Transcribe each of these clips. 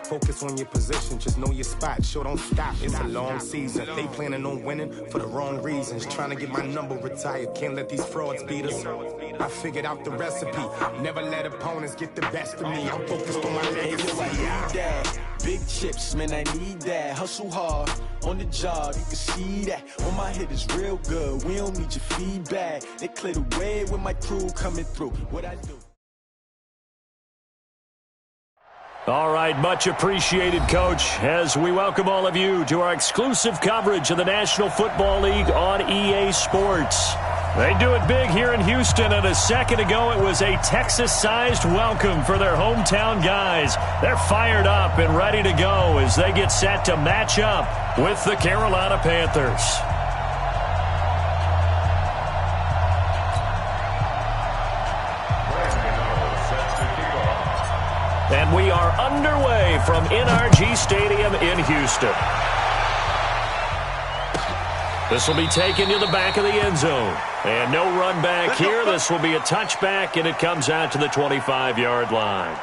Focus on your position, just know your spot. Sure, don't stop, it's a long season. They planning on winning for the wrong reasons. Trying to get my number retired, can't let these frauds beat us. I figured out the recipe, never let opponents get the best of me. I'm focused on my legacy. Big chips, man, I need that. Hustle hard on the job, you can see that. On my hit is real good, we don't need your feedback. They clear the way with my crew coming through. What I do. All right, much appreciated, Coach, as we welcome all of you to our exclusive coverage of the National Football League on EA Sports. They do it big here in Houston, and a second ago it was a Texas-sized welcome for their hometown guys. They're fired up and ready to go as they get set to match up with the Carolina Panthers. And we are underway from NRG Stadium in Houston. This will be taken to the back of the end zone. And no run back here. This will be a touchback, and it comes out to the 25-yard line.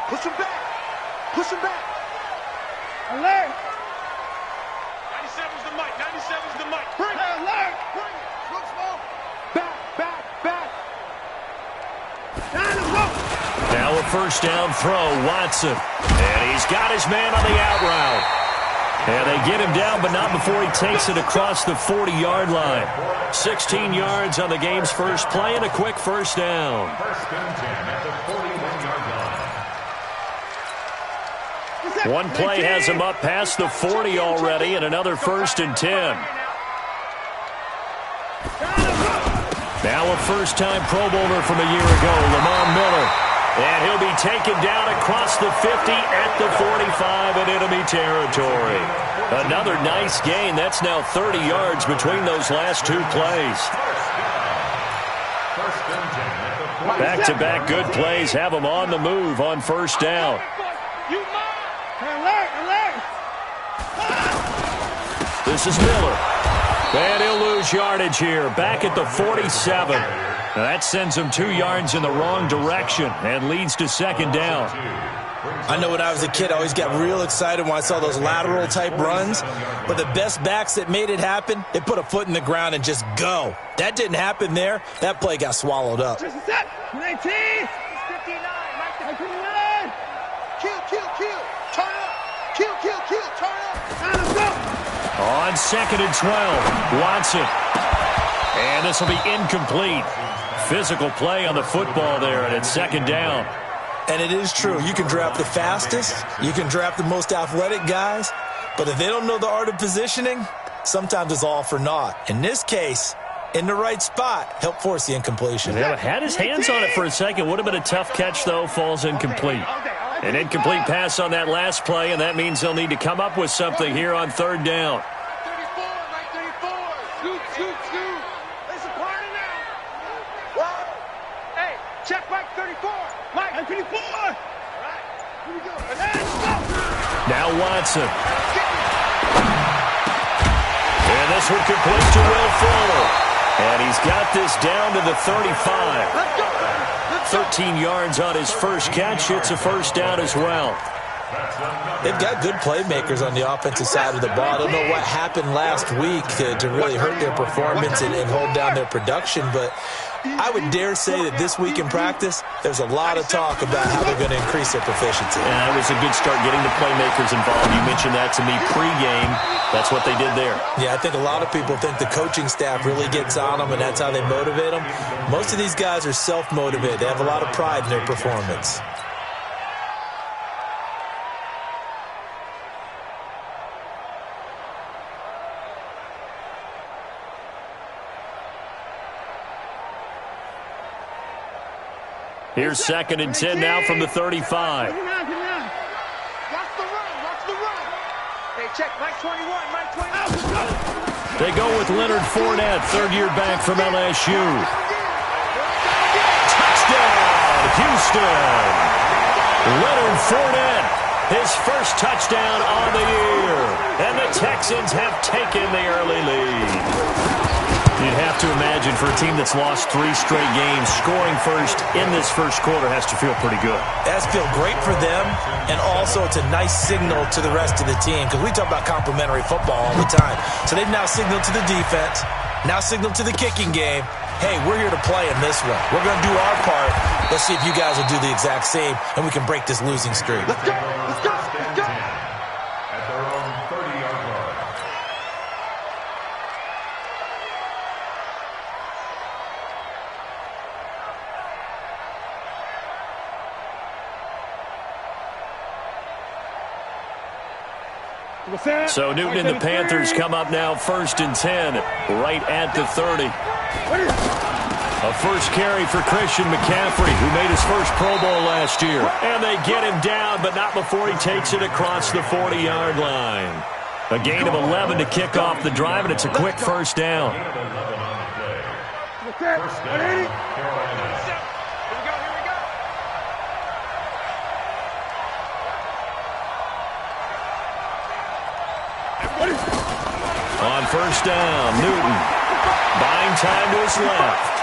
Push him back. Push him back. Alert. 97's the mic. 97's the mic. Bring it. Alert. Bring it. Look small. Back. Time to go. Now a first down throw, Watson. And he's got his man on the out route. And they get him down, but not before he takes it across the 40-yard line. 16 yards on the game's first play and a quick first down. First and 10 at the 41-yard line. One play has him up past the 40 already, and another first and 10. Now a first-time Pro Bowler from a year ago, Lamar Miller. And he'll be taken down across the 50 at the 45 in enemy territory. Another nice gain. That's now 30 yards between those last two plays. Back-to-back good plays have them on the move on first down. Alert. This is Miller. And he'll lose yardage here, back at the 47. Now that sends him 2 yards in the wrong direction and leads to second down. I know when I was a kid, I always got real excited when I saw those lateral-type runs. But the best backs that made it happen, they put a foot in the ground and just go. That didn't happen there. That play got swallowed up. 19. 59. Mike 59. Kill. Turn up. Kill. Turn up. Time to go. On second and 12, Watson. And this will be incomplete. Physical play on the football there, and it's second down. And it is true. You can draft the fastest. You can draft the most athletic guys. But if they don't know the art of positioning, sometimes it's all for naught. In this case, in the right spot, help force the incompletion. Yeah, had his hands on it for a second. Would have been a tough catch, though. Falls incomplete. An incomplete pass on that last play, and that means they'll need to come up with something here on third down. Right 34. Scoot. There's a party now. Hey, check Mike 34. Mike 34. All right. Here we go. Let's go. Now Watson. And this one complete to Will Fuller. And he's got this down to the 35. Let's go. 13 yards on his first catch. It's a first down as well. They've got good playmakers on the offensive side of the ball. I don't know what happened last week to really hurt their performance and hold down their production, but I would dare say that this week in practice, there's a lot of talk about how they're going to increase their proficiency. Yeah, it was a good start getting the playmakers involved. You mentioned that to me pregame. That's what they did there. Yeah, I think a lot of people think the coaching staff really gets on them, and that's how they motivate them. Most of these guys are self-motivated. They have a lot of pride in their performance. Here's second and 10 now from the 35. Watch the run. Hey, check Mike 21. They go with Leonard Fournette, third-year back from LSU. Touchdown, Houston. Leonard Fournette his first touchdown on the year. And the Texans have taken the early lead. You'd have to imagine for a team that's lost 3 straight games, scoring first in this first quarter has to feel pretty good. It has to feel great for them, and also it's a nice signal to the rest of the team, because we talk about complimentary football all the time. So they've now signaled to the defense, now signaled to the kicking game, hey, we're here to play in this one. We're going to do our part. Let's see if you guys will do the exact same, and we can break this losing streak. Let's go! Let's go! Let's go! At their own 30-yard line. So Newton and the Panthers come up now 1st and 10, right at the 30. A first carry for Christian McCaffrey, who made his first Pro Bowl last year. And they get him down, but not before he takes it across the 40-yard line. A gain of 11 to kick off the drive, and it's a quick first down. First down, Carolina. On first down, Newton buying time to his left.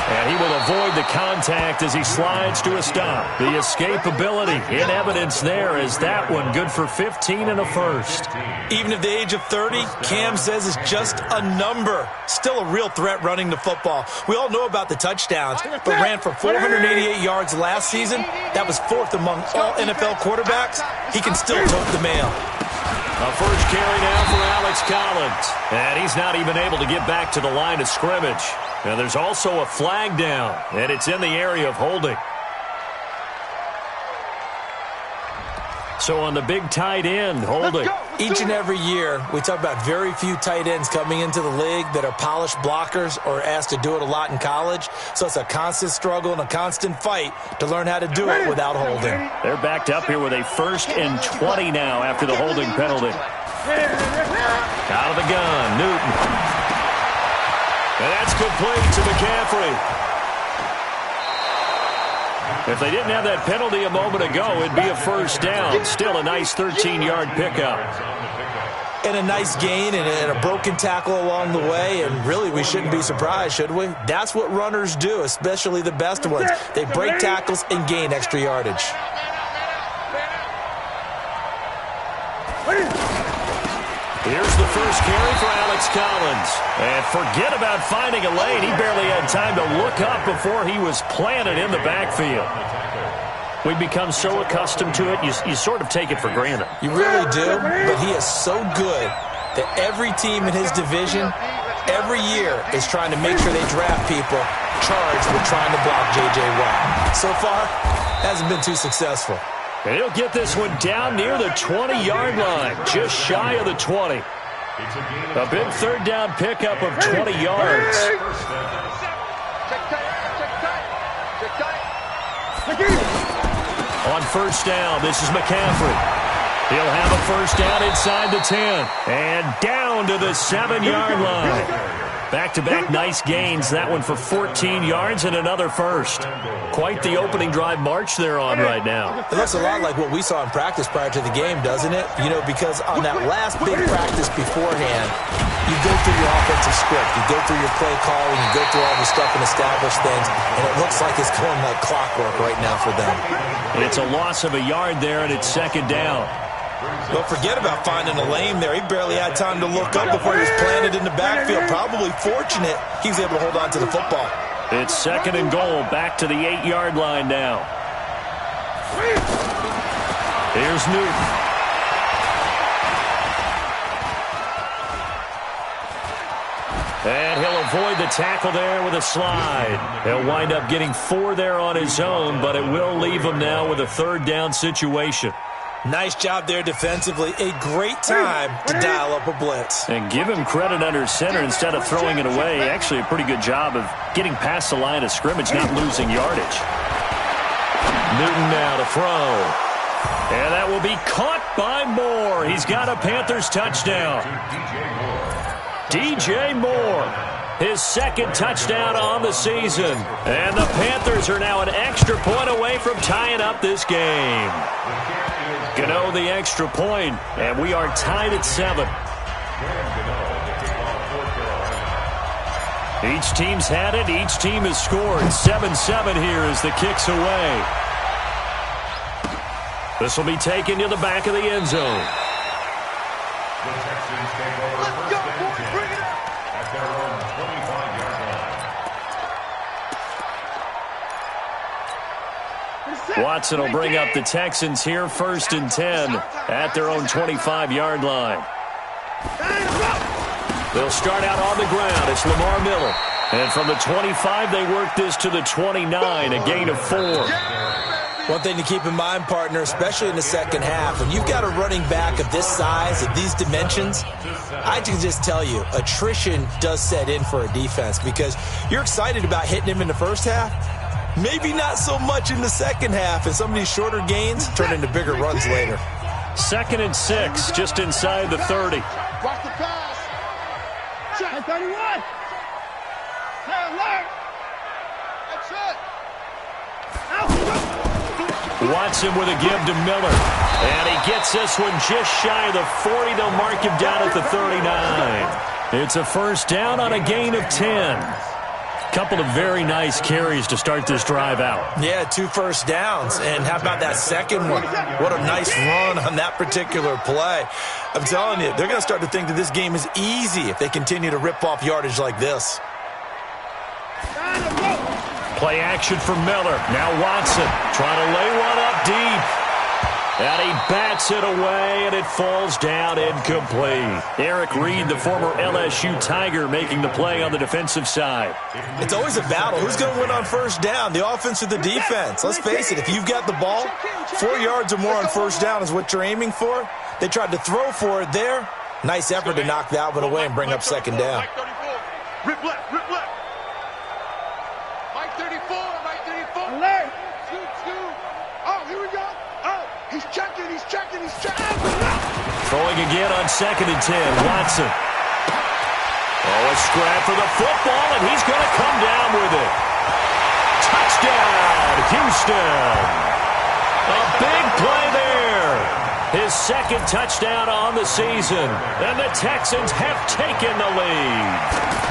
And he will avoid the contact as he slides to a stop. The escapability in evidence there is that one good for 15 and a first. Even at the age of 30, Cam says it's just a number. Still a real threat running the football. We all know about the touchdowns, but ran for 488 yards last season. That was 4th among all NFL quarterbacks. He can still tote the mail. A first carry now for Alex Collins. And he's not even able to get back to the line of scrimmage. And there's also a flag down, and it's in the area of holding. So on the big tight end, holding. Each and every year, we talk about very few tight ends coming into the league that are polished blockers or asked to do it a lot in college. So it's a constant struggle and a constant fight to learn how to do it without holding. They're backed up here with a 1st and 20 now after the holding penalty. Out of the gun, Newton. And that's complete to McCaffrey. If they didn't have that penalty a moment ago, it'd be a first down. Still a nice 13-yard pickup. And a nice gain and a broken tackle along the way. And really, we shouldn't be surprised, should we? That's what runners do, especially the best ones. They break tackles and gain extra yardage. Here's the first carry for Alex Collins. And forget about finding a lane. He barely had time to look up before he was planted in the backfield. We've become so accustomed to it, you sort of take it for granted. You really do, but he is so good that every team in his division, every year, is trying to make sure they draft people charged with trying to block J.J. Watt. So far, hasn't been too successful. And he'll get this one down near the 20-yard line, just shy of the 20. A big third down pickup of 20 yards. On first down, this is McCaffrey. He'll have a first down inside the 10. And down to the 7-yard line. Back-to-back nice gains. That one for 14 yards and another first. Quite the opening drive march they're on right now. It looks a lot like what we saw in practice prior to the game, doesn't it? You know, because on that last big practice beforehand, you go through your offensive script, you go through your play calling, you go through all the stuff and establish things, and it looks like it's going like clockwork right now for them. It's a loss of a yard there, and it's second down. Don't forget about finding a lane there. He barely had time to look up before he was planted in the backfield. Probably fortunate he was able to hold on to the football. It's second and goal, back to the 8-yard line now. Here's Newton. And he'll avoid the tackle there with a slide. He'll wind up getting 4 there on his own, but it will leave him now with a third down situation. Nice job there defensively. A great time to dial up a blitz. And give him credit under center instead of throwing it away. Actually a pretty good job of getting past the line of scrimmage, not losing yardage. Newton now to throw. And that will be caught by Moore. He's got a Panthers touchdown. DJ Moore, his second touchdown on the season. And the Panthers are now an extra point away from tying up this game. Gano the extra point, and we are tied at 7. Each team's had it. Each team has scored. 7-7 here as the kick's away. This will be taken to the back of the end zone. The Texans take over first and 10 at their own 25-yard line. Watson will bring up the Texans here first and 10 at their own 25-yard line. They'll start out on the ground. It's Lamar Miller. And from the 25, they work this to the 29, a gain of 4. One thing to keep in mind, partner, especially in the second half, when you've got a running back of this size, of these dimensions, I can just tell you, attrition does set in for a defense because you're excited about hitting him in the first half. Maybe not so much in the second half, and some of these shorter gains turn into bigger runs later. 2nd and 6, just inside the 30. Watch the pass. Check 31. Hey, alert. That's it. Watson with a give to Miller. And he gets this one just shy of the 40. They'll mark him down at the 39. It's a first down on a gain of 10. Couple of very nice carries to start this drive out. Yeah, 2 first downs. And how about that second one? What a nice run on that particular play. I'm telling you, they're going to start to think that this game is easy if they continue to rip off yardage like this. Play action for Miller. Now Watson trying to lay one up deep. And he bats it away, and it falls down incomplete. Eric Reed, the former LSU Tiger, making the play on the defensive side. It's always a battle. Who's going to win on first down, the offense or the defense? Let's face it, if you've got the ball, 4 yards or more on first down is what you're aiming for. They tried to throw for it there. Nice effort to knock that one away and bring up second down. Rip left, rip left. Mike 34, Mike 34. Alert. Scoot. Oh, here we go. Oh, he's checking. Throwing again on 2nd and 10. Watson. Oh, a scrap for the football, and he's going to come down with it. Touchdown, Houston. A big play there. His 2nd touchdown on the season. And the Texans have taken the lead.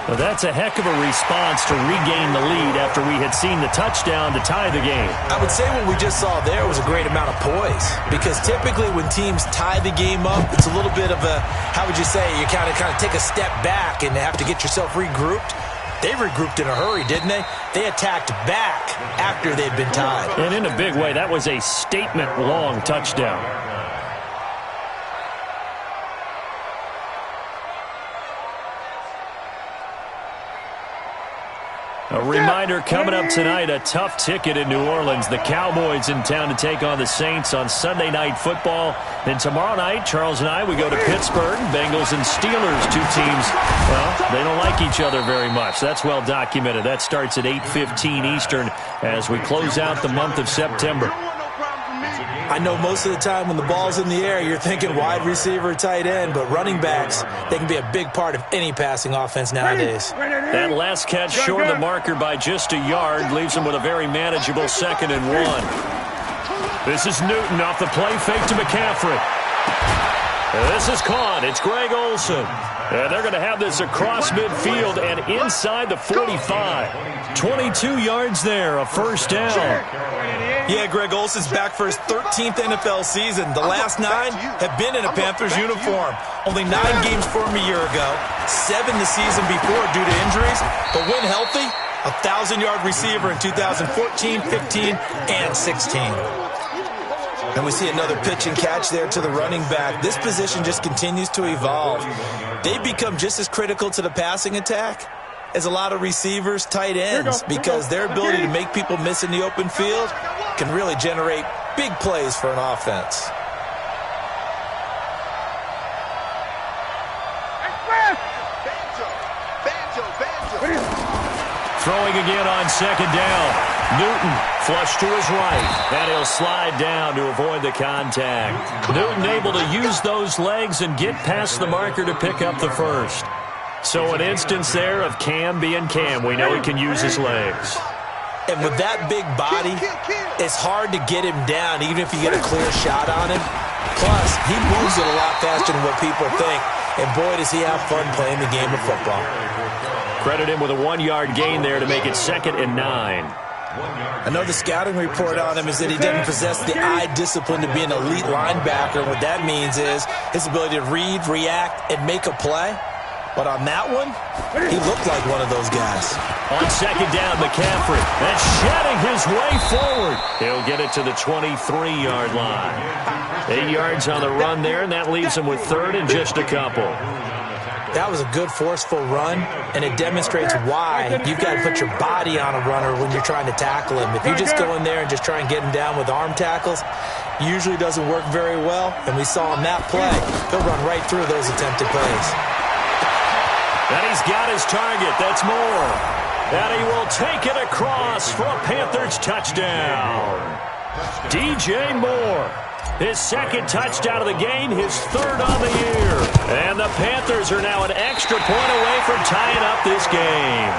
Well, that's a heck of a response to regain the lead after we had seen the touchdown to tie the game. I would say what we just saw there was a great amount of poise, because typically when teams tie the game up, it's a little bit of a, how would you say, you kind of take a step back and have to get yourself regrouped. They regrouped in a hurry, didn't they? They attacked back after they'd been tied. And in a big way, that was a statement-long touchdown. A reminder coming up tonight, a tough ticket in New Orleans. The Cowboys in town to take on the Saints on Sunday Night Football. Then tomorrow night, Charles and I, we go to Pittsburgh. Bengals and Steelers, 2 teams, well, they don't like each other very much. That's well documented. That starts at 8:15 Eastern as we close out the month of September. I know most of the time when the ball's in the air, you're thinking wide receiver, tight end, but running backs, they can be a big part of any passing offense nowadays. That last catch short of the marker by just a yard leaves him with a very manageable 2nd and 1. This is Newton off the play fake to McCaffrey. This is caught. It's Greg Olsen. And they're going to have this across midfield and inside the 45. 22 yards there, a first down. Yeah, Greg Olsen's back for his 13th NFL season. The last 9 have been in a Panthers uniform. Only 9 games for him a year ago, 7 the season before due to injuries. But when healthy, a 1,000-yard receiver in 2014, 15, and 16. And we see another pitch and catch there to the running back. This position just continues to evolve. They become just as critical to the passing attack as a lot of receivers, tight ends, because their ability to make people miss in the open field can really generate big plays for an offense. Throwing again on 2nd down. Newton flush to his right, and he'll slide down to avoid the contact. Newton able to use those legs and get past the marker to pick up the first. So an instance there of Cam being Cam. We know he can use his legs. And with that big body, it's hard to get him down, even if you get a clear shot on him. Plus, he moves it a lot faster than what people think. And boy, does he have fun playing the game of football. Credit him with a 1-yard gain there to make it 2nd and 9. Another scouting report on him is that he doesn't possess the eye discipline to be an elite linebacker. And what that means is his ability to read, react, and make a play. But on that one, he looked like one of those guys. On 2nd down, McCaffrey. And shedding his way forward. He'll get it to the 23-yard line. 8 yards on the run there, and that leaves him with 3rd and just a couple. That was a good, forceful run, and it demonstrates why you've got to put your body on a runner when you're trying to tackle him. If you just go in there and just try and get him down with arm tackles, usually doesn't work very well. And we saw on that play, he'll run right through those attempted plays. And he's got his target. That's Moore. And he will take it across for a Panthers touchdown. DJ Moore. His 2nd touchdown of the game, his 3rd on the year. And the Panthers are now an extra point away from tying up this game.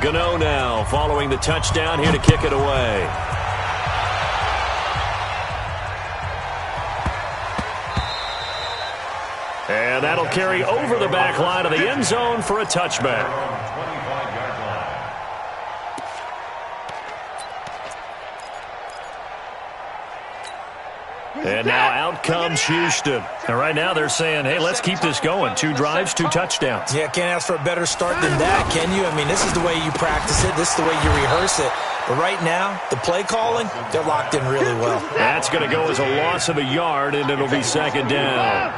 Gano now following the touchdown here to kick it away. And that'll carry over the back line of the end zone for a touchback. And now out comes Houston. And right now they're saying, hey, let's keep this going. 2 drives, 2 touchdowns. Yeah, can't ask for a better start than that, can you? I mean, this is the way you practice it. This is the way you rehearse it. But right now, the play calling, they're locked in really well. That's going to go as a loss of a yard, and it'll be 2nd down.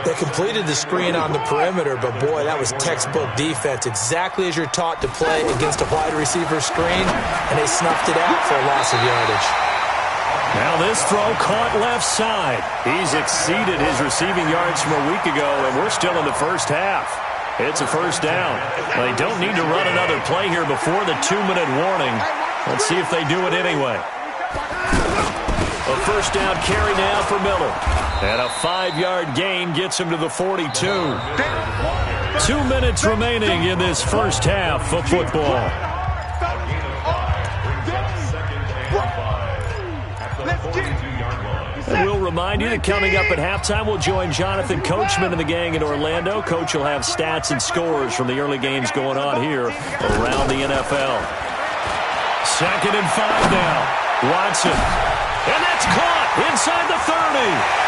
They completed the screen on the perimeter, but boy, that was textbook defense. Exactly as you're taught to play against a wide receiver screen, and they snuffed it out for a loss of yardage. Now this throw caught left side. He's exceeded his receiving yards from a week ago, and we're still in the first half. It's a 1st down. They don't need to run another play here before the 2-minute warning. Let's see if they do it anyway. A 1st down carry now for Miller. And a 5-yard gain gets him to the 42. 2 minutes remaining in this first half of football. And we'll remind you that coming up at halftime, we'll join Jonathan Coachman and the gang in Orlando. Coach will have stats and scores from the early games going on here around the NFL. 2nd and 5 now. Watson. And that's caught inside the 30.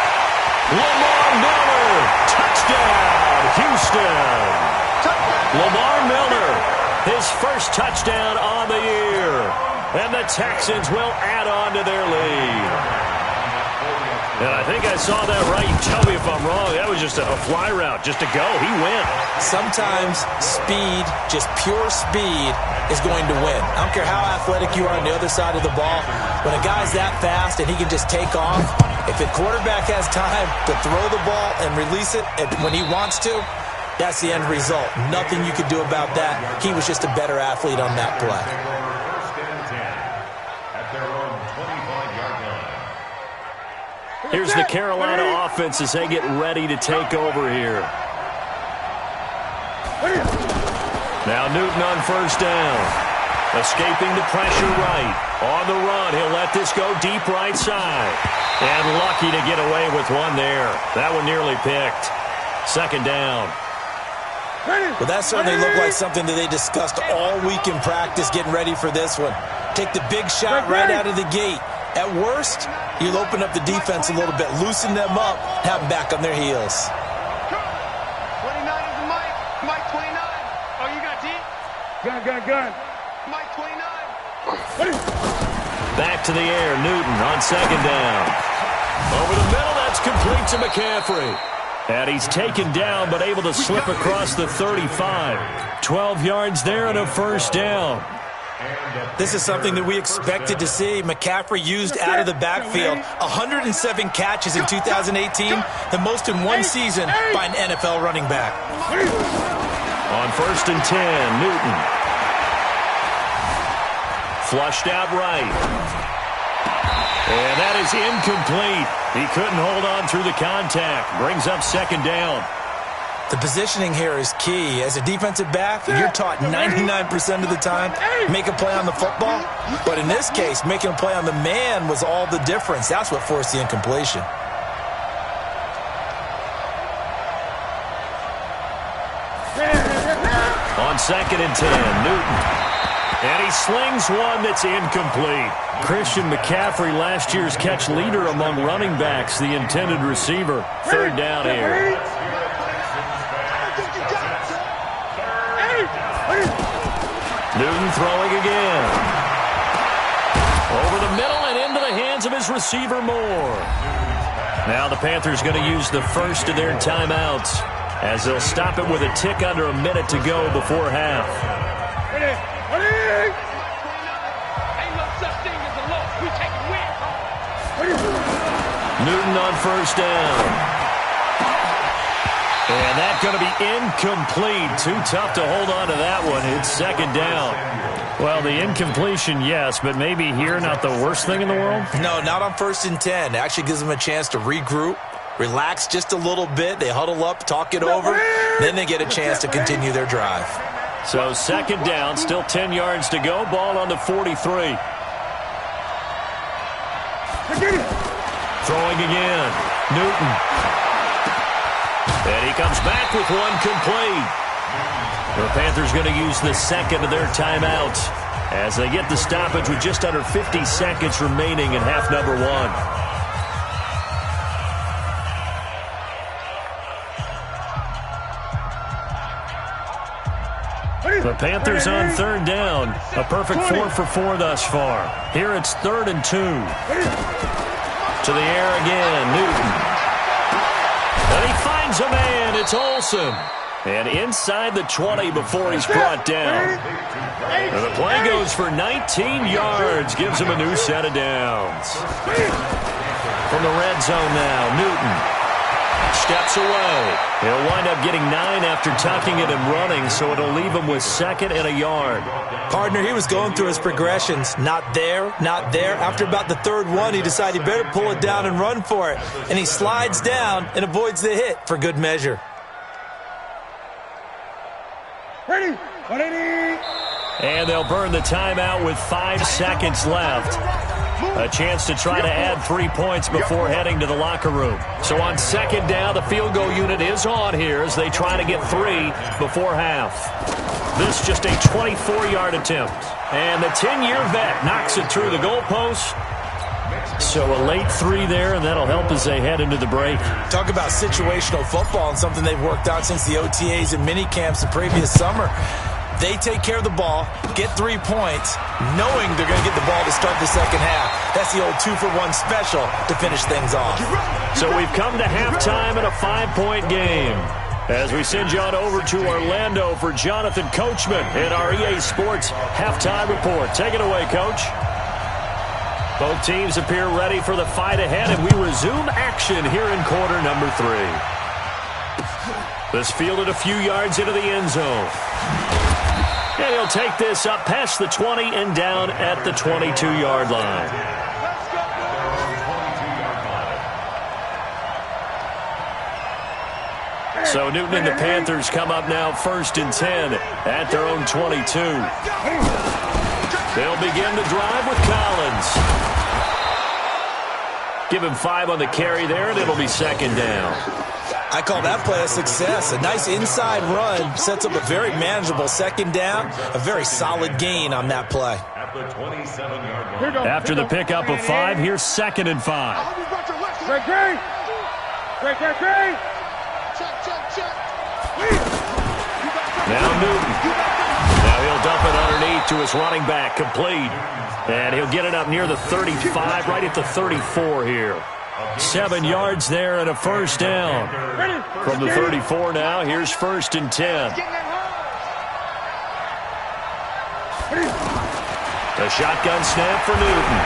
Lamar Miller. Touchdown, Houston. Lamar Miller, his 1st touchdown on the year. And the Texans will add on to their lead. And I think I saw that right. Tell me if I'm wrong. That was just a fly route, just to go. He went. Sometimes speed, just pure speed, is going to win. I don't care how athletic you are on the other side of the ball. When a guy's that fast and he can just take off, if the quarterback has time to throw the ball and release it when he wants to, that's the end result. Nothing you could do about that. He was just a better athlete on that play. Here's the Carolina offense as they get ready to take over here. Now Newton on 1st down. Escaping the pressure right. On the run, he'll let this go deep right side. And lucky to get away with one there. That one nearly picked. 2nd down. Well, that certainly looked like something that they discussed all week in practice getting ready for this one. Take the big shot right out of the gate. At worst, you'll open up the defense a little bit, loosen them up, have them back on their heels. 29 is the Mike. Mike 29. Oh, you got D? Gun. Mike 29. Back to the air, Newton on 2nd down. Over the middle, that's complete to McCaffrey. And he's taken down, but able to slip across the 35. 12 yards there and a 1st down. This is something that we expected to see. McCaffrey used out of the backfield. 107 catches in 2018, the most in one season by an NFL running back. On 1st and 10, Newton. Flushed out right. And that is incomplete. He couldn't hold on through the contact. Brings up second down. The positioning here is key. As a defensive back, you're taught 99% of the time, make a play on the football. But in this case, making a play on the man was all the difference. That's what forced the incompletion. On 2nd and 10, Newton. And he slings one that's incomplete. Christian McCaffrey, last year's catch leader among running backs, the intended receiver. 3rd down here. Newton throwing again. Over the middle and into the hands of his receiver Moore. Now the Panthers going to use the first of their timeouts as they'll stop it with a tick under a minute to go before half. Newton on 1st down. And that's going to be incomplete. Too tough to hold on to that one. It's 2nd down. Well, the incompletion, yes, but maybe here not the worst thing in the world? No, not on 1st and 10. It actually gives them a chance to regroup, relax just a little bit. They huddle up, talk it over. Then they get a chance to continue their drive. So 2nd down, still 10 yards to go. Ball on the 43. Throwing again. Newton. And he comes back with one complete. The Panthers going to use the second of their timeouts as they get the stoppage with just under 50 seconds remaining in half number 1. The Panthers on 3rd down. A perfect 4 for 4 thus far. Here it's 3rd and 2. To the air again, Newton. And he finds a man. It's Olsen. And inside the 20 before he's brought down. And the play goes for 19 yards. Gives him a new set of downs. From the red zone now, Newton steps away. He'll wind up getting 9 after tucking it and running, so it'll leave him with 2nd and a yard. Partner, he was going through his progressions. Not there, not there. After about the 3rd one, he decided he better pull it down and run for it. And he slides down and avoids the hit for good measure. Ready? And they'll burn the timeout with 5 seconds left. A chance to try to add 3 points before heading to the locker room. So on 2nd down, the field goal unit is on here as they try to get 3 before half. This just a 24-yard attempt. And the 10-year vet knocks it through the goalpost. So a late 3 there, and that'll help as they head into the break. Talk about situational football and something they've worked out since the OTAs and mini camps the previous summer. They take care of the ball, get 3 points, knowing they're going to get the ball to start the second half. That's the old 2-for-1 special to finish things off. So we've come to halftime in a 5-point game. As we send you on over to Orlando for Jonathan Coachman in our EA Sports Halftime Report. Take it away, Coach. Both teams appear ready for the fight ahead, and we resume action here in quarter number 3. This fielded a few yards into the end zone. And he'll take this up past the 20 and down at the 22-yard line. So Newton and the Panthers come up now 1st and 10 at their own 22. They'll begin the drive with Collins. Give him 5 on the carry there, and it'll be 2nd down. I call that play a success. A nice inside run sets up a very manageable 2nd down. A very solid gain on that play. After the pickup of 5, here's 2nd and 5. Great. Now Newton. Now he'll dump it underneath to his running back, complete. And he'll get it up near the 35, right at the 34 here. 7 yards there and a 1st down. From the 34 now, here's 1st and 10. A shotgun snap for Newton.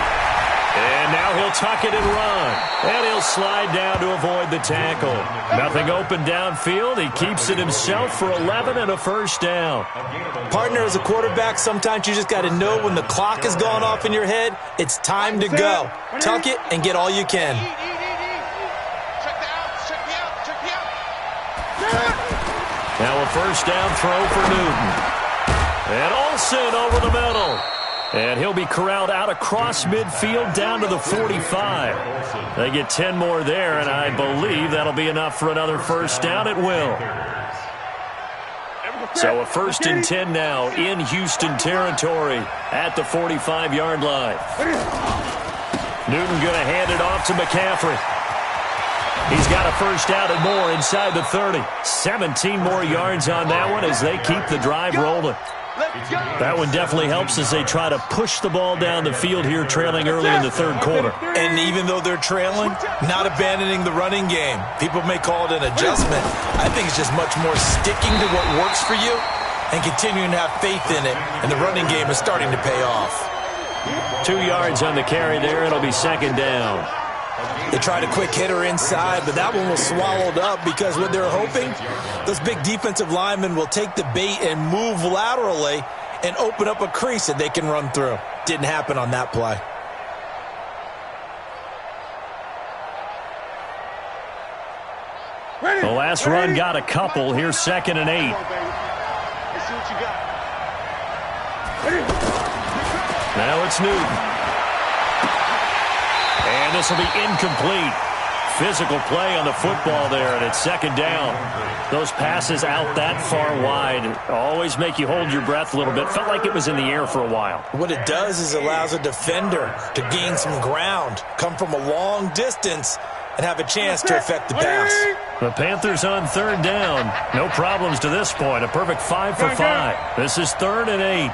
And now he'll tuck it and run. And he'll slide down to avoid the the tackle. Nothing open downfield. He keeps it himself for 11 and a first down. Partner, as a quarterback, sometimes you just got to know when the clock has gone off in your head, it's time to go. Tuck it and get all you can. Now a first down throw for Newton. And Olsen over the middle. And he'll be corralled out across midfield down to the 45. They get 10 more there, and I believe that'll be enough for another first down. It will. So a 1st and 10 now in Houston territory at the 45-yard line. Newton going to hand it off to McCaffrey. He's got a first down and more inside the 30. 17 more yards on that one as they keep the drive rolling. That one definitely helps as they try to push the ball down the field here, trailing early in the third quarter. And even though they're trailing, not abandoning the running game. People may call it an adjustment. I think it's just much more sticking to what works for you and continuing to have faith in it. And the running game is starting to pay off. 2 yards on the carry there. It'll be second down. They tried a quick hitter inside, but that one was swallowed up because what they're hoping, those big defensive linemen will take the bait and move laterally and open up a crease that they can run through. Didn't happen on that play. The last run got a couple. Here's 2nd and 8. Now it's Newton. And this will be incomplete. Physical play on the football there, and it's second down. Those passes out that far wide always make you hold your breath a little bit. Felt like it was in the air for a while. What it does is allows a defender to gain some ground, come from a long distance, and have a chance to affect the pass. The Panthers on 3rd down. No problems to this point. A perfect 5 for 5. This is 3rd and 8.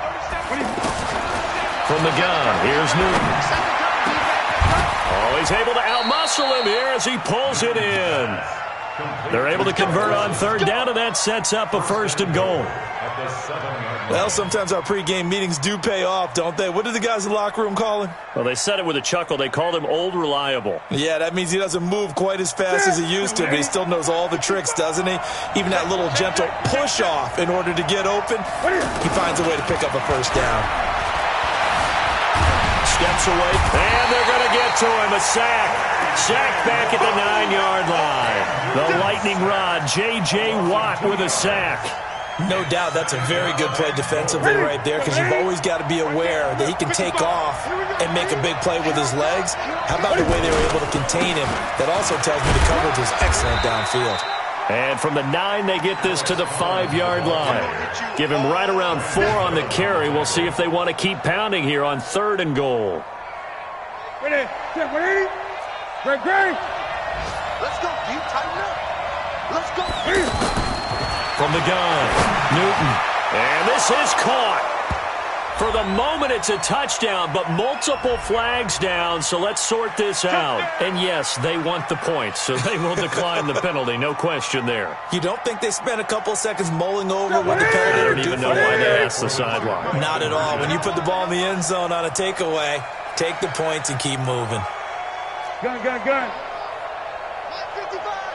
From the gun, here's Newton. Oh, he's able to outmuscle him here as he pulls it in. They're able to convert on 3rd down, and that sets up a 1st and goal. Well, sometimes our pregame meetings do pay off, don't they? What did the guys in the locker room call him? Well, they said it with a chuckle. They called him Old Reliable. Yeah, that means he doesn't move quite as fast as he used to, but he still knows all the tricks, doesn't he? Even that little gentle push-off in order to get open, he finds a way to pick up a first down. Steps away, and they're going to get to him. A sack. Sack back at the 9-yard line. The lightning rod, J.J. Watt with a sack. No doubt that's a very good play defensively right there, because you've always got to be aware that he can take off and make a big play with his legs. How about the way they were able to contain him? That also tells me the coverage was excellent downfield. And from the 9, they get this to the 5-yard line. Give him right around 4 on the carry. We'll see if they want to keep pounding here on 3rd and goal. Ready? Great. Let's go, D. Tighten up. Let's go. From the gun, Newton. And this is caught. For the moment, it's a touchdown, but multiple flags down, so let's sort this out. And yes, they want the points, so they will decline the penalty, no question there. You don't think they spent a couple seconds mulling over what the penalty I would don't do even for know why them? they asked the sideline. Not at all. When you put the ball in the end zone on a takeaway, take the points and keep moving. Gun.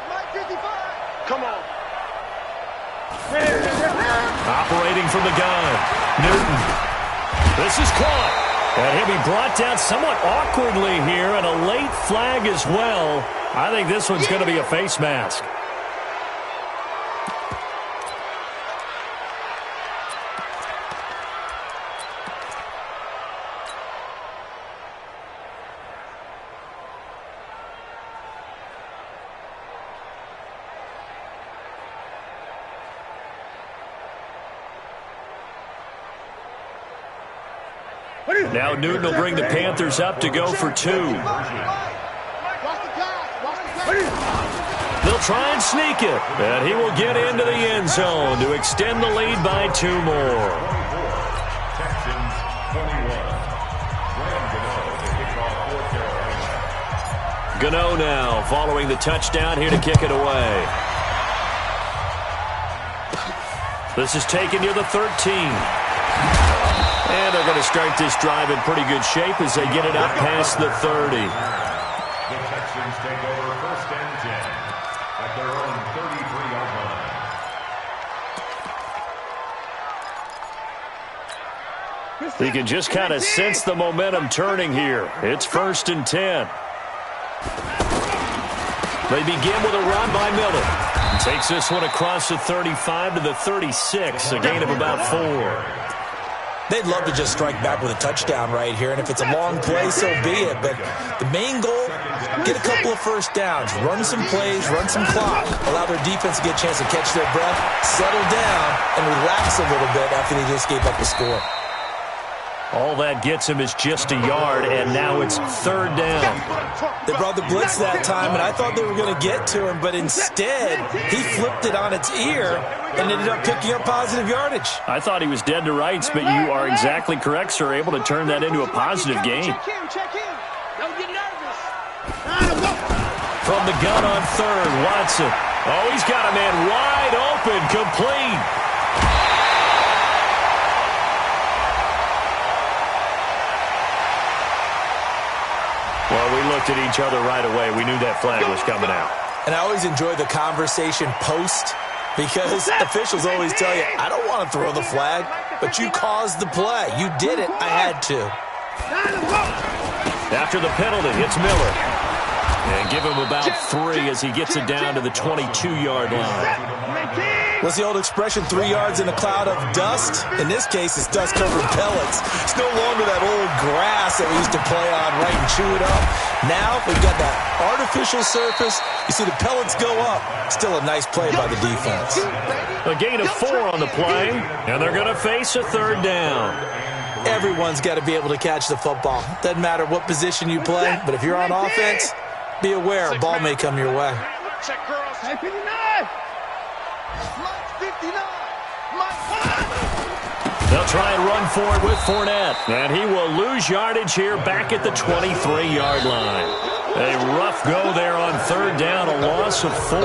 Mike 55. Come on. Operating from the gun, Newton. This is caught. And he'll be brought down somewhat awkwardly here, and a late flag as well. I think this one's going to be a face mask. Now Newton will bring the Panthers up to go for 2. They'll try and sneak it, and he will get into the end zone to extend the lead by 2 more. Texans 21. Gano now following the touchdown here to kick it away. This is taken near the 13. And they're going to start this drive in pretty good shape as they get it up past the 30. The Texans take over 1st and 10. You can just kind of sense the momentum turning here. It's 1st and 10. They begin with a run by Miller. He takes this one across the 35 to the 36, a gain of about 4. They'd love to just strike back with a touchdown right here, and if it's a long play, so be it. But the main goal, get a couple of first downs, run some plays, run some clock, allow their defense to get a chance to catch their breath, settle down, and relax a little bit after they just gave up the score. All that gets him is just a yard, and now it's 3rd down. They brought the blitz that time, and I thought they were going to get to him, but instead, he flipped it on its ear and ended up picking up positive yardage. I thought he was dead to rights, but you are exactly correct, sir, able to turn that into a positive gain. Check in. Don't get nervous. From the gun on 3rd, Watson. Oh, he's got a man wide open, complete. Well, we looked at each other right away. We knew that flag was coming out. And I always enjoy the conversation post because officials always tell you, I don't want to throw the flag, but you caused the play. You did it. I had to. After the penalty, it's Miller. And give him about 3 as he gets it down to the 22-yard line. What's the old expression, 3 yards in a cloud of dust? In this case, it's dust-covered pellets. It's no longer that old grass that we used to play on, right, and chew it up. Now, we've got that artificial surface. You see the pellets go up. Still a nice play by the defense. A gain of 4 on the play, and they're going to face a 3rd down. Everyone's got to be able to catch the football. Doesn't matter what position you play, but if you're on offense, be aware a ball may come your way. Check, girls. Hey, 59. Mike 59. Mike. They'll try and run for it with Fournette. And he will lose yardage here back at the 23-yard line. A rough go there on 3rd down, a loss of 4.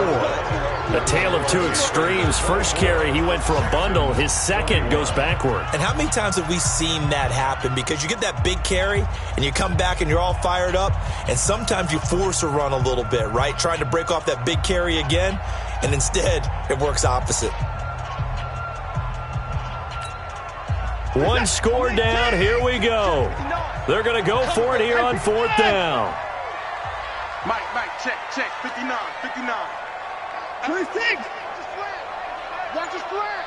A tale of two extremes. First carry, he went for a bundle. His second goes backward. And how many times have we seen that happen? Because you get that big carry, and you come back and you're all fired up, and sometimes you force a run a little bit, right? Trying to break off that big carry again, and instead, it works opposite. One score down, here we go. They're going to go for it here on 4th down. Mike, check, 59. 26. Watch the slant.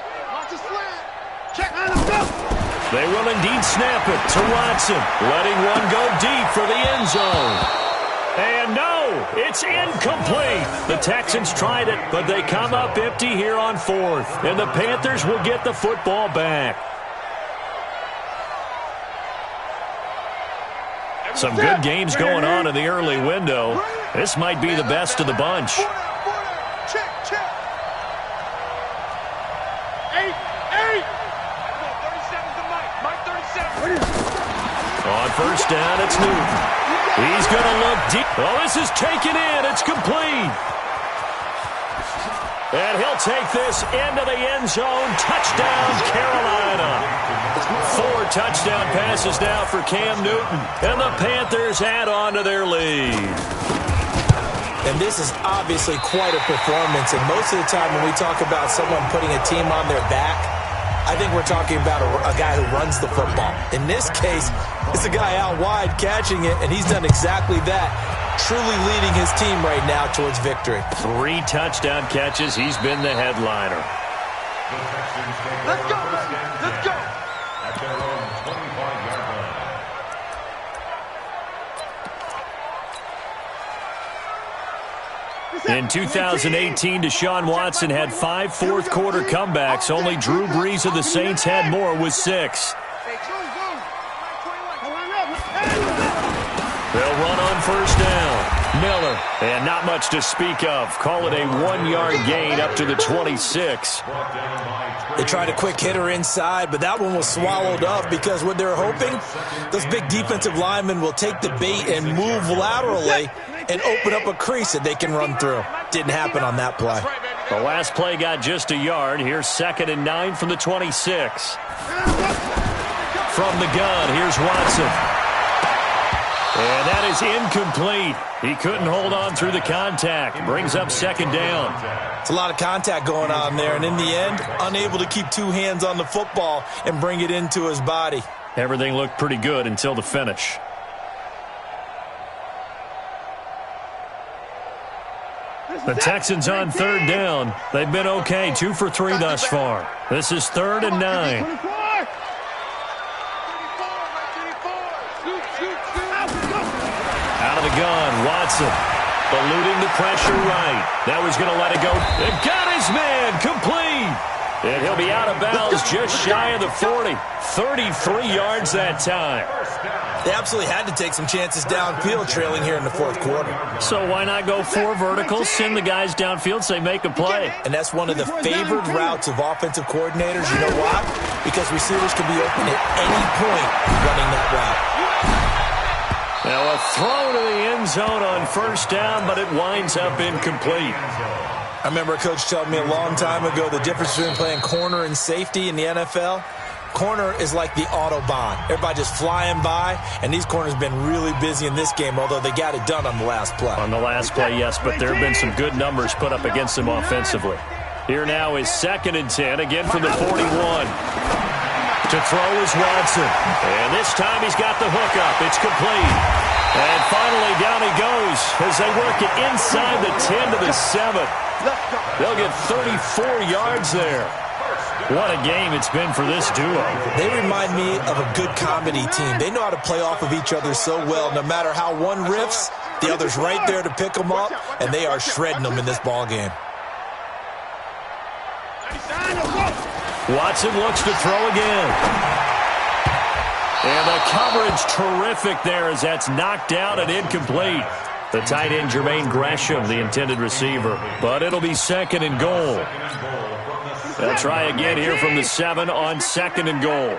Check. They will indeed snap it to Watson, letting one go deep for the end zone. And no, it's incomplete. The Texans tried it, but they come up empty here on 4th. And the Panthers will get the football back. Some good games going on in the early window. This might be the best of the bunch. Check. 8. 37 to Mike 37. On 1st down, it's Newton. He's going to look deep. Oh, this is taken in. It's complete. And he'll take this into the end zone. Touchdown, Carolina. 4 touchdown passes now for Cam Newton. And the Panthers add on to their lead. And this is obviously quite a performance. And most of the time when we talk about someone putting a team on their back, I think we're talking about a guy who runs the football. In this case, it's a guy out wide catching it, and he's done exactly that. Truly leading his team right now towards victory. 3 touchdown catches. He's been the headliner. Let's go, baby. Let's go. At their own 25-yard line. In 2018, Deshaun Watson had 5 fourth-quarter comebacks. Only Drew Brees of the Saints had more with 6. They'll run on 1st down. Miller, and not much to speak of. Call it a 1-yard gain up to the 26. They tried a quick hitter inside, but that one was swallowed up because what they're hoping, those big defensive linemen will take the bait and move laterally and open up a crease that they can run through. Didn't happen on that play. The last play got just a yard. Here's 2nd and 9 from the 26. From the gun, here's Watson. And that is incomplete. He couldn't hold on through the contact. Brings up 2nd down. It's a lot of contact going on there, and in the end, unable to keep 2 hands on the football and bring it into his body. Everything looked pretty good until the finish. The Texans on third down. They've been okay, 2 for 3 thus far. This is 3rd and 9. Out of the gun, Watson. Eluding the pressure right. That was going to let it go. It got his man complete. And he'll be out of bounds just shy of the 40. 33 yards that time. They absolutely had to take some chances downfield trailing here in the fourth quarter. So why not go 4 verticals, send the guys downfield, say make a play? And that's one of the favored routes of offensive coordinators. You know why? Because receivers can be open at any point running that route. Now a throw to the end zone on first down, but it winds up incomplete. I remember a coach telling me a long time ago the difference between playing corner and safety in the NFL. Corner is like the Autobahn. Everybody just flying by, and these corners have been really busy in this game, although they got it done on the last play. On the last play, yes, but there have been some good numbers put up against them offensively. Here now is 2nd and 10, again from the 41. To throw is Watson. And this time he's got the hook up. It's complete. And finally down he goes as they work it inside the 10 to the 7. They'll get 34 yards there. What a game it's been for this duo. They remind me of a good comedy team. They know how to play off of each other so well. No matter how one riffs, the other's right there to pick them up, and they are shredding them in this ball game. Watson looks to throw again. And the coverage terrific there as that's knocked down and incomplete. The tight end, Jermaine Gresham, the intended receiver. But it'll be 2nd and goal. They'll try again here from the 7 on 2nd and goal.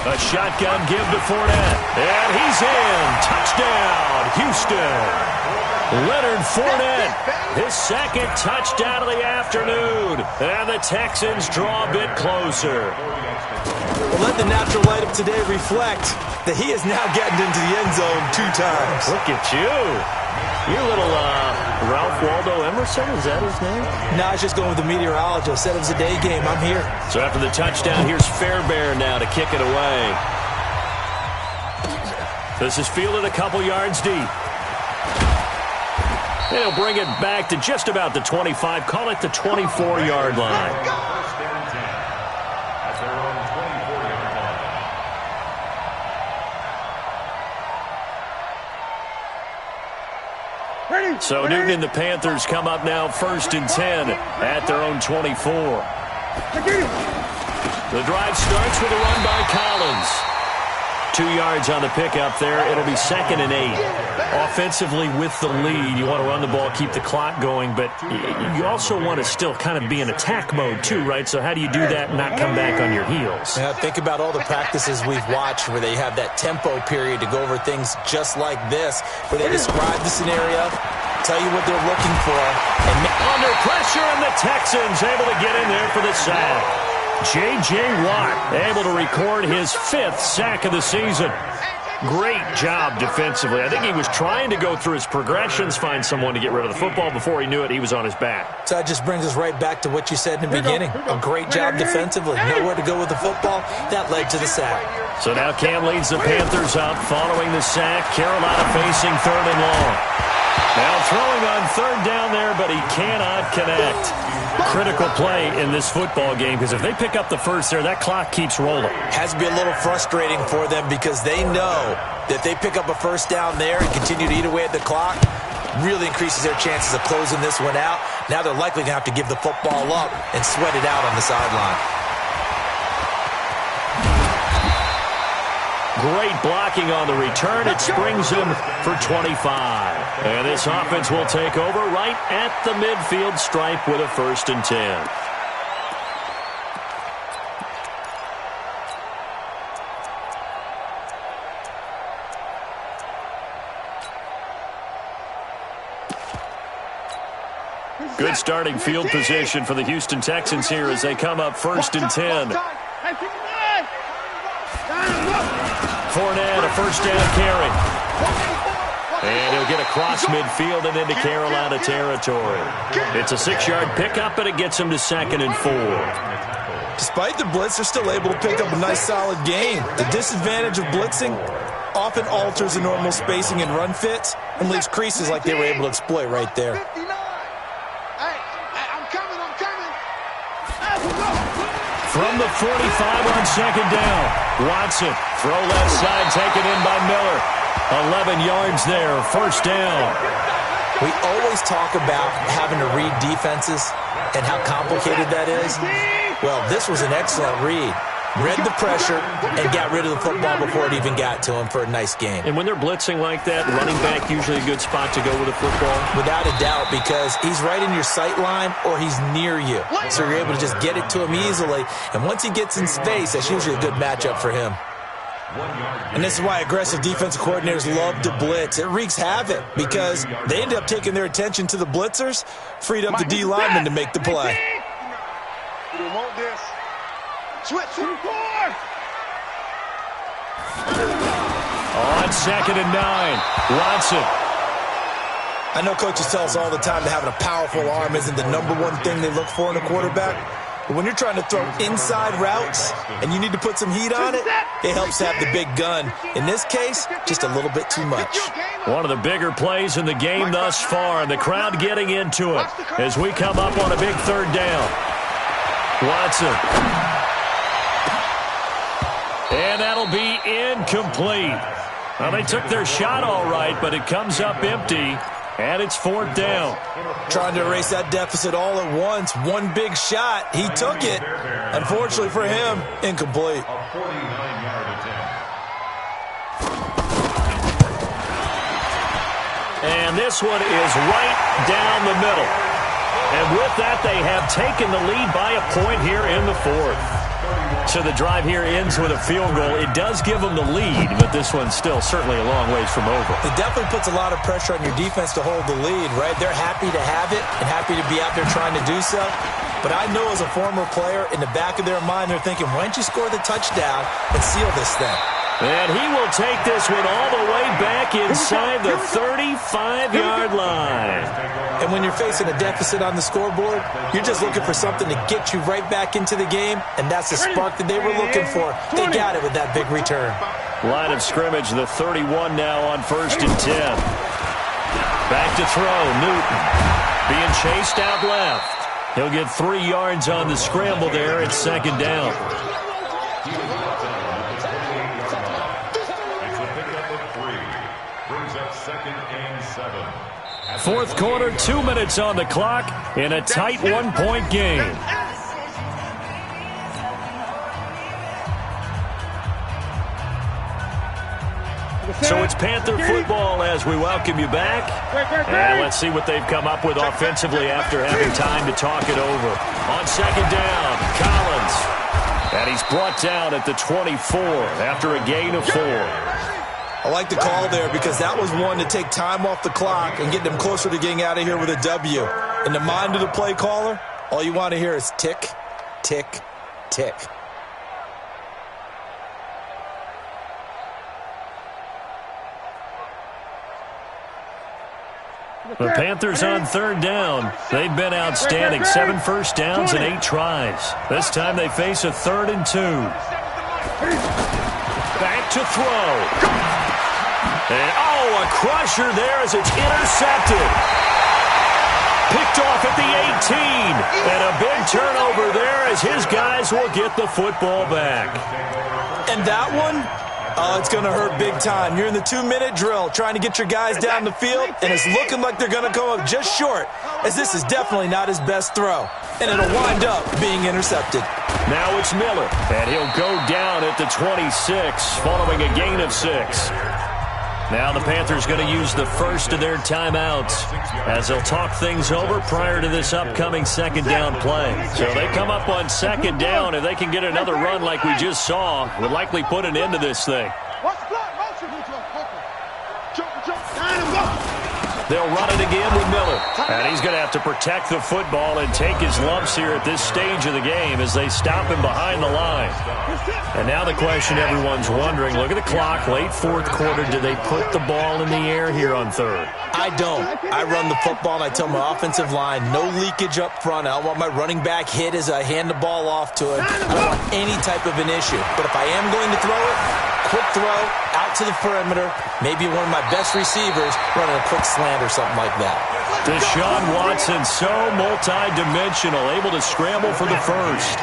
A shotgun give to Fournette. And he's in. Touchdown, Houston. Leonard Fournette, his 2nd touchdown of the afternoon. And the Texans draw a bit closer. Well, let the natural light of today reflect that he is now getting into the end zone 2 times. Look at you. You little Ralph Waldo Emerson, is that his name? No, I was just going with the meteorologist. Said it was a day game. I'm here. So after the touchdown, here's Fairbairn now to kick it away. This is fielded a couple yards deep. And he'll bring it back to just about the 25. Call it the 24-yard line. So Newton and the Panthers come up now 1st and 10 at their own 24. The drive starts with a run by Collins. 2 yards on the pickup there. It'll be 2nd and 8. Offensively with the lead, you want to run the ball, keep the clock going, but you also want to still kind of be in attack mode too, right? So how do you do that and not come back on your heels? Yeah, think about all the practices we've watched where they have that tempo period to go over things just like this, where they describe the scenario, tell you what they're looking for. And under pressure, and the Texans able to get in there for the sack. J.J. Watt able to record his 5th sack of the season. Great job defensively. I think he was trying to go through his progressions, find someone to get rid of the football. Before he knew it, he was on his back. So that just brings us right back to what you said in the beginning. A great job defensively. Nowhere to go with the football. That led to the sack. So now Cam leads the Panthers up following the sack. Carolina facing 3rd and long. Now throwing on 3rd down there, but he cannot connect. Critical play in this football game, because if they pick up the first there, that clock keeps rolling. Has to be a little frustrating for them because they know that they pick up a first down there and continue to eat away at the clock, really increases their chances of closing this one out. Now they're likely going to have to give the football up and sweat it out on the sideline. Great blocking on the return. It springs him for 25. And this offense will take over right at the midfield stripe with a 1st and 10. Good starting field position for the Houston Texans here as they come up 1st and 10. Fournette, a 1st down carry. And he'll get across midfield and into Carolina territory. It's a 6-yard pickup, and it gets him to 2nd and 4. Despite the blitz, they're still able to pick up a nice, solid gain. The disadvantage of blitzing often alters the normal spacing and run fits and leaves creases like they were able to exploit right there. From the 45 on 2nd down, Watson, throw left side, taken in by Miller. 11 yards there, 1st down. We always talk about having to read defenses and how complicated that is. Well, this was an excellent read. Read the pressure and got rid of the football before it even got to him for a nice game. And when they're blitzing like that, running back usually a good spot to go with a football? Without a doubt, because he's right in your sight line or he's near you. So you're able to just get it to him easily. And once he gets in space, that's usually a good matchup for him. And this is why aggressive defensive coordinators love to blitz. It wreaks havoc because they end up taking their attention to the blitzers, freed up the D lineman to make the play. Switch. On 2nd and 9, Watson. I know coaches tell us all the time that having a powerful arm isn't the #1 thing they look for in a quarterback. But when you're trying to throw inside routes and you need to put some heat on it, it helps to have the big gun. In this case, just a little bit too much. One of the bigger plays in the game thus far, and the crowd getting into it as we come up on a big 3rd down. Watson. And that'll be incomplete. Well, they took their shot all right, but it comes up empty, and it's 4th down. Trying to erase that deficit all at once. One big shot. He took it. Unfortunately for him, incomplete. And this one is right down the middle. And with that, they have taken the lead by a point here in the 4th. So the drive here ends with a field goal. It does give them the lead, but this one's still certainly a long ways from over. It definitely puts a lot of pressure on your defense to hold the lead, right? They're happy to have it and happy to be out there trying to do so. But I know as a former player, in the back of their mind, they're thinking, why don't you score the touchdown and seal this thing? And he will take this one all the way back inside the 35-yard line. And when you're facing a deficit on the scoreboard, you're just looking for something to get you right back into the game, and that's the spark that they were looking for. They got it with that big return. Line of scrimmage, the 31 now on 1st and 10. Back to throw, Newton. Being chased out left. He'll get 3 yards on the scramble there at 2nd down. 4th quarter, 2 minutes on the clock in a tight 1-point game. So it's Panther football as we welcome you back. And let's see what they've come up with offensively after having time to talk it over. On 2nd down, Collins. And he's brought down at the 24 after a gain of 4. I like the call there because that was one to take time off the clock and get them closer to getting out of here with a W. In the mind of the play caller, all you want to hear is tick, tick, tick. The Panthers on 3rd down. They've been outstanding. 7 first downs and 8 tries. This time they face a 3rd and 2. Back to throw. And, a crusher there as it's intercepted. Picked off at the 18. And a big turnover there as his guys will get the football back. And that one, it's going to hurt big time. You're in the 2-minute drill trying to get your guys down the field, and it's looking like they're going to come up just short, as this is definitely not his best throw. And it'll wind up being intercepted. Now it's Miller, and he'll go down at the 26, following a gain of 6. Now the Panthers going to use the first of their timeouts as they'll talk things over prior to this upcoming 2nd down play. So they come up on 2nd down, and they can get another run like we just saw. Would likely put an end to this thing. They'll run it again with Miller. And he's going to have to protect the football and take his lumps here at this stage of the game as they stop him behind the line. And now the question everyone's wondering, look at the clock, late fourth quarter, do they put the ball in the air here on third? I don't. I run the football, and I tell my offensive line, no leakage up front. I don't want my running back hit as I hand the ball off to him. I don't want any type of an issue. But if I am going to throw it, quick throw, out to the perimeter, maybe one of my best receivers running a quick slant or something like that. Deshaun Watson, so multi-dimensional, able to scramble for the first.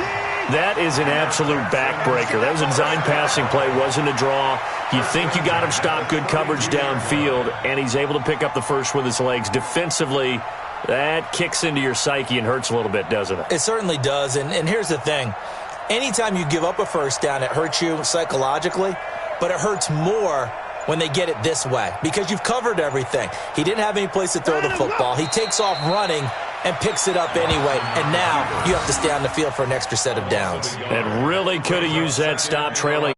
That is an absolute backbreaker. That was a design passing play, wasn't a draw. You think you got him stopped, good coverage downfield, and he's able to pick up the first with his legs. Defensively, that kicks into your psyche and hurts a little bit, doesn't it? It certainly does, and here's the thing. Anytime you give up a first down, it hurts you psychologically, but it hurts more when they get it this way because you've covered everything. He didn't have any place to throw the football. He takes off running and picks it up anyway, and now you have to stay on the field for an extra set of downs. And really could have used that stop trailing.